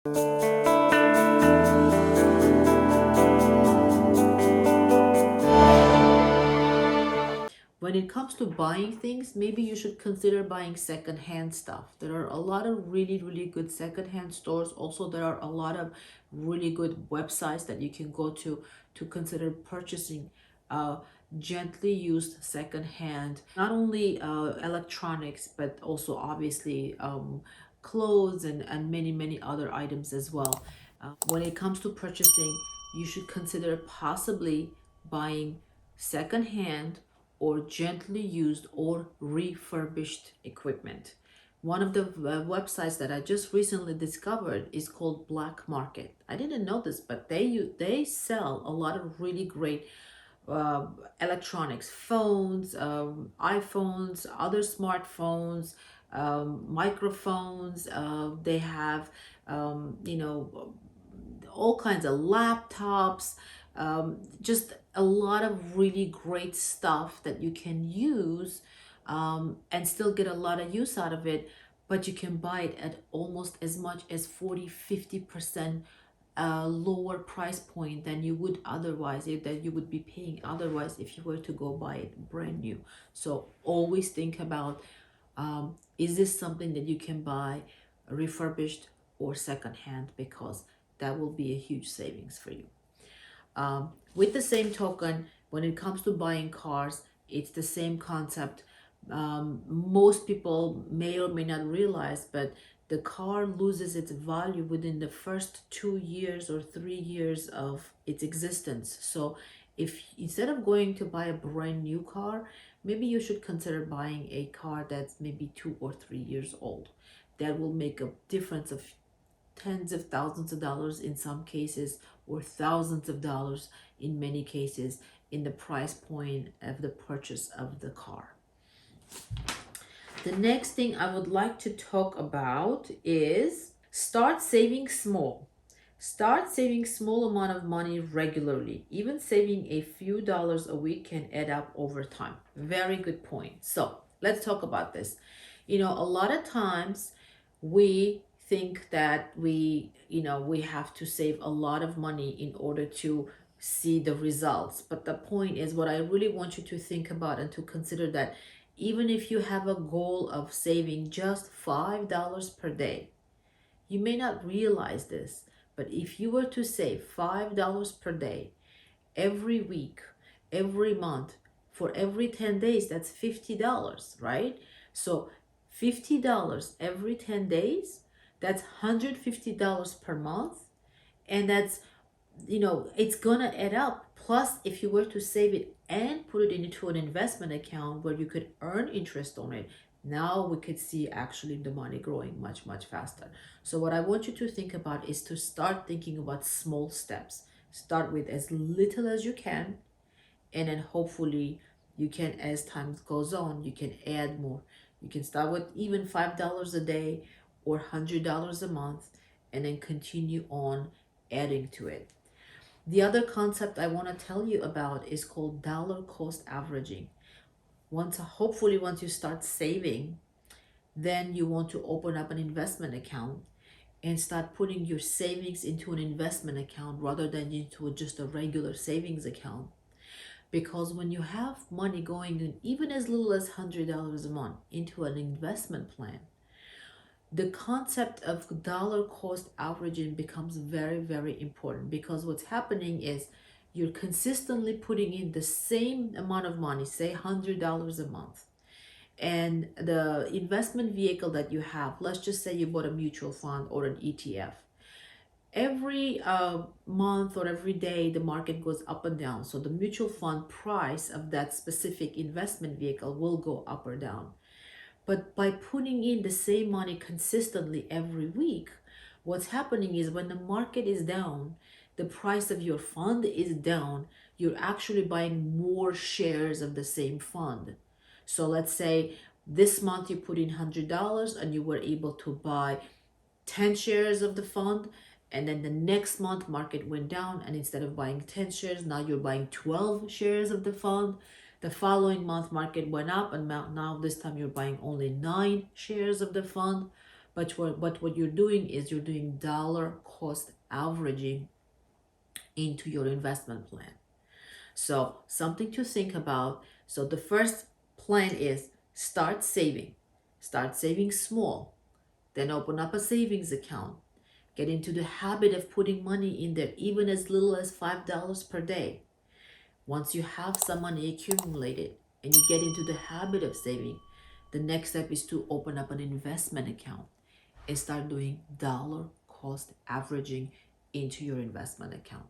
When it comes to buying things, maybe you should consider buying secondhand stuff. There are a lot of really good secondhand stores. Also, there are a lot of really good websites that you can go to consider purchasing uh, gently used secondhand, not only electronics, but also obviously clothes and many other items as well. When it comes to purchasing, you should consider possibly buying secondhand or gently used or refurbished equipment. One of the websites that I just recently discovered is called Black Market. I didn't know this, but they sell a lot of really great uh, electronics, phones, iPhones, other smartphones, microphones. They have, all kinds of laptops, just a lot of really great stuff that you can use and still get a lot of use out of it, but you can buy it at almost as much as 40-50% lower price point than you would otherwise, that you would be paying otherwise if you were to go buy it brand new. So always think about, is this something that you can buy refurbished or secondhand, because that will be a huge savings for you. With the same token, when it comes to buying cars, it's the same concept. Most people may or may not realize, but the car loses its value within the first 2 years or 3 years of its existence. So if instead of going to buy a brand new car, maybe you should consider buying a car that's maybe 2 or 3 years old. That will make a difference of tens of thousands of dollars in some cases, or thousands of dollars in many cases, in the price point of the purchase of the car. The next thing I would like to talk about is start saving small. Start saving small amount of money regularly. Even saving a few dollars a week can add up over time. Very good point. So let's talk about this. A lot of times we think that we have to save a lot of money in order to see the results. But the point is, what I really want you to think about and to consider, that even if you have a goal of saving just $5 per day, you may not realize this, but if you were to save $5 per day every week, every month, for every 10 days, that's $50, right? So $50 every 10 days, that's $150 per month. And that's, it's gonna add up. Plus, if you were to save it and put it into an investment account where you could earn interest on it, now we could see actually the money growing much faster. So what I want you to think about is to start thinking about small steps. Start with as little as you can, and then hopefully you can, as time goes on, you can add more. You can start with even $5 a day or $100 a month, and then continue on adding to it. The other concept I want to tell you about is called dollar cost averaging. Hopefully once you start saving, then you want to open up an investment account and start putting your savings into an investment account rather than into just a regular savings account. Because when you have money going in, even as little as $100 a month, into an investment plan, the concept of dollar cost averaging becomes very important, because what's happening is you're consistently putting in the same amount of money, say $100 a month, and the investment vehicle that you have, let's just say you bought a mutual fund or an ETF, every month or every day the market goes up and down, so the mutual fund price of that specific investment vehicle will go up or down. But by putting in the same money consistently every week, what's happening is when the market is down, the price of your fund is down, you're actually buying more shares of the same fund. So let's say this month you put in $100 and you were able to buy 10 shares of the fund, and then the next month market went down, and instead of buying 10 shares, now you're buying 12 shares of the fund. The following month market went up, and now this time you're buying only 9 shares of the fund. But what you're doing is you're doing dollar cost averaging into your investment plan. So something to think about. So the first plan is start saving small, then open up a savings account. Get into the habit of putting money in there, even as little as $5 per day. Once you have some money accumulated and you get into the habit of saving, the next step is to open up an investment account and start doing dollar cost averaging into your investment account.